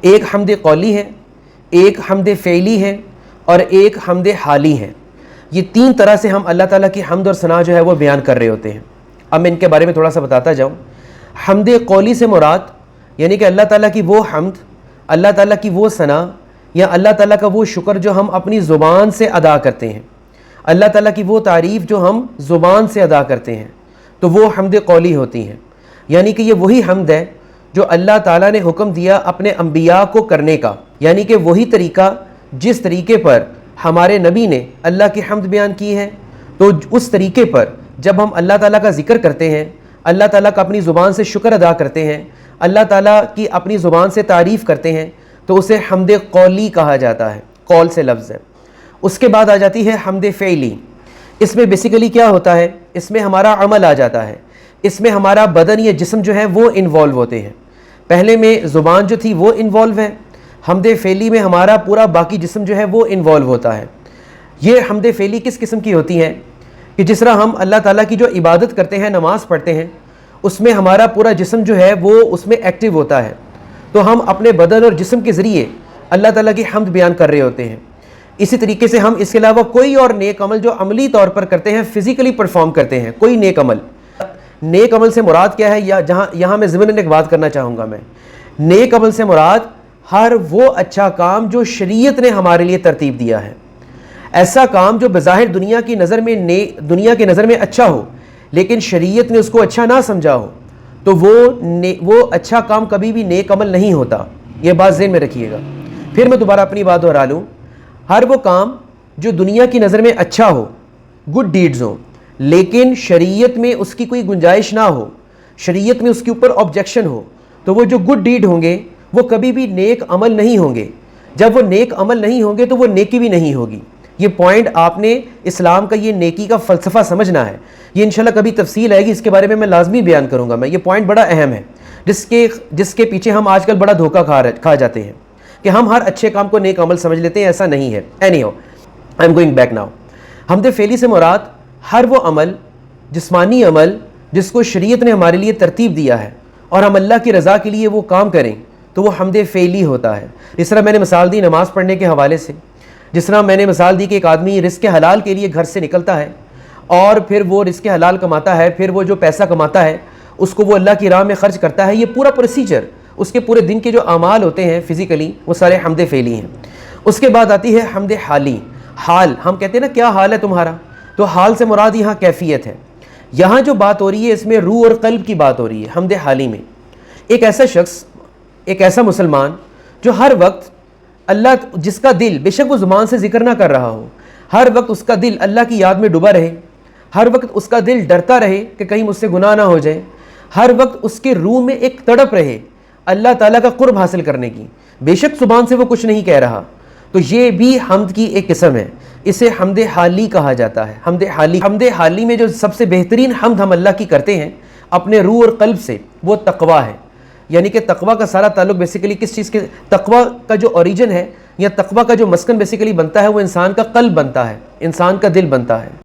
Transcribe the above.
ایک حمد قولی ہے، ایک حمد فعلی ہے اور ایک حمد حالی ہے۔ یہ تین طرح سے ہم اللہ تعالیٰ کی حمد اور ثنا جو ہے وہ بیان کر رہے ہوتے ہیں۔ اب میں ان کے بارے میں تھوڑا سا بتاتا جاؤں۔ حمد قولی سے مراد یعنی کہ اللہ تعالیٰ کی وہ حمد، اللہ تعالیٰ کی وہ ثنا یا اللہ تعالیٰ کا وہ شکر جو ہم اپنی زبان سے ادا کرتے ہیں، اللہ تعالیٰ کی وہ تعریف جو ہم زبان سے ادا کرتے ہیں، تو وہ حمد قولی ہوتی ہیں۔ یعنی کہ یہ وہی حمد ہے جو اللہ تعالیٰ نے حکم دیا اپنے انبیاء کو کرنے کا، یعنی کہ وہی طریقہ جس طریقے پر ہمارے نبی نے اللہ کی حمد بیان کی ہے، تو اس طریقے پر جب ہم اللہ تعالیٰ کا ذکر کرتے ہیں، اللہ تعالیٰ کا اپنی زبان سے شکر ادا کرتے ہیں، اللہ تعالیٰ کی اپنی زبان سے تعریف کرتے ہیں، تو اسے حمد قولی کہا جاتا ہے، قول سے لفظ ہے۔ اس کے بعد آ جاتی ہے حمد فعلی۔ اس میں بیسیکلی کیا ہوتا ہے، اس میں ہمارا عمل آ جاتا ہے، اس میں ہمارا بدن یا جسم جو ہے وہ انوالو ہوتے ہیں۔ پہلے میں زبان جو تھی وہ انوالو ہے، حمد فعلی میں ہمارا پورا باقی جسم جو ہے وہ انوالو ہوتا ہے۔ یہ حمد فعلی کس قسم کی ہوتی ہیں کہ جس طرح ہم اللہ تعالیٰ کی جو عبادت کرتے ہیں، نماز پڑھتے ہیں، اس میں ہمارا پورا جسم جو ہے وہ اس میں ایکٹیو ہوتا ہے، تو ہم اپنے بدن اور جسم کے ذریعے اللہ تعالیٰ کی حمد بیان کر رہے ہوتے ہیں۔ اسی طریقے سے ہم اس کے علاوہ کوئی اور نیک عمل جو عملی طور پر کرتے ہیں، فزیکلی پرفارم کرتے ہیں، کوئی نیک عمل۔ نیک عمل سے مراد کیا ہے، یا یہاں میں ضمن ایک بات کرنا چاہوں گا، میں نیک عمل سے مراد ہر وہ اچھا کام جو شریعت نے ہمارے لیے ترتیب دیا ہے، ایسا کام جو بظاہر دنیا کی نظر میں اچھا ہو لیکن شریعت نے اس کو اچھا نہ سمجھا ہو، تو وہ اچھا کام کبھی بھی نیک عمل نہیں ہوتا۔ یہ بات ذہن میں رکھیے گا۔ پھر میں دوبارہ اپنی بات دہرا لوں، ہر وہ کام جو دنیا کی نظر میں اچھا ہو، گڈ ڈیڈز ہوں، لیکن شریعت میں اس کی کوئی گنجائش نہ ہو، شریعت میں اس کے اوپر آبجیکشن ہو، تو وہ جو گڈ ڈیڈ ہوں گے وہ کبھی بھی نیک عمل نہیں ہوں گے۔ جب وہ نیک عمل نہیں ہوں گے تو وہ نیکی بھی نہیں ہوگی۔ یہ پوائنٹ آپ نے اسلام کا یہ نیکی کا فلسفہ سمجھنا ہے۔ یہ انشاءاللہ کبھی تفصیل آئے گی، اس کے بارے میں لازمی بیان کروں گا میں۔ یہ پوائنٹ بڑا اہم ہے جس کے پیچھے ہم آج کل بڑا دھوکہ کھا جاتے ہیں کہ ہم ہر اچھے کام کو نیک عمل سمجھ لیتے ہیں، ایسا نہیں ہے۔ Any who, I am going back now. حمد فعلی سے مراد ہر وہ عمل، جسمانی عمل جس کو شریعت نے ہمارے لیے ترتیب دیا ہے اور ہم اللہ کی رضا کے لیے وہ کام کریں، تو وہ حمد فعلی ہوتا ہے۔ اس طرح میں نے مثال دی نماز پڑھنے کے حوالے سے، جس طرح میں نے مثال دی کہ ایک آدمی رزق حلال کے لیے گھر سے نکلتا ہے اور پھر وہ رزق حلال کماتا ہے، پھر وہ جو پیسہ کماتا ہے اس کو وہ اللہ کی راہ میں خرچ کرتا ہے۔ یہ پورا پروسیجر، اس کے پورے دن کے جو اعمال ہوتے ہیں فزیکلی، وہ سارے حمد فعلی ہیں۔ اس کے بعد آتی ہے حمد حالی۔ حال، ہم کہتے ہیں نا کیا حال ہے تمہارا، تو حال سے مراد یہاں کیفیت ہے۔ یہاں جو بات ہو رہی ہے اس میں روح اور قلب کی بات ہو رہی ہے۔ حمد حالی میں ایک ایسا شخص، ایک ایسا مسلمان جو ہر وقت اللہ، جس کا دل بے شک وہ زبان سے ذکر نہ کر رہا ہو، ہر وقت اس کا دل اللہ کی یاد میں ڈوبا رہے، ہر وقت اس کا دل ڈرتا رہے کہ کہیں مجھ سے گناہ نہ ہو جائے، ہر وقت اس کے روح میں ایک تڑپ رہے اللہ تعالیٰ کا قرب حاصل کرنے کی، بے شک زبان سے وہ کچھ نہیں کہہ رہا، تو یہ بھی حمد کی ایک قسم ہے۔ اسے حمد حالی کہا جاتا ہے۔ حمد حالی میں جو سب سے بہترین حمد ہم اللہ کی کرتے ہیں اپنے روح اور قلب سے، وہ تقویٰ ہے۔ یعنی کہ تقویٰ کا سارا تعلق بیسیکلی کس چیز کے، تقویٰ کا جو اوریجن ہے یا تقویٰ کا جو مسکن بیسیکلی بنتا ہے وہ انسان کا قلب بنتا ہے، انسان کا دل بنتا ہے۔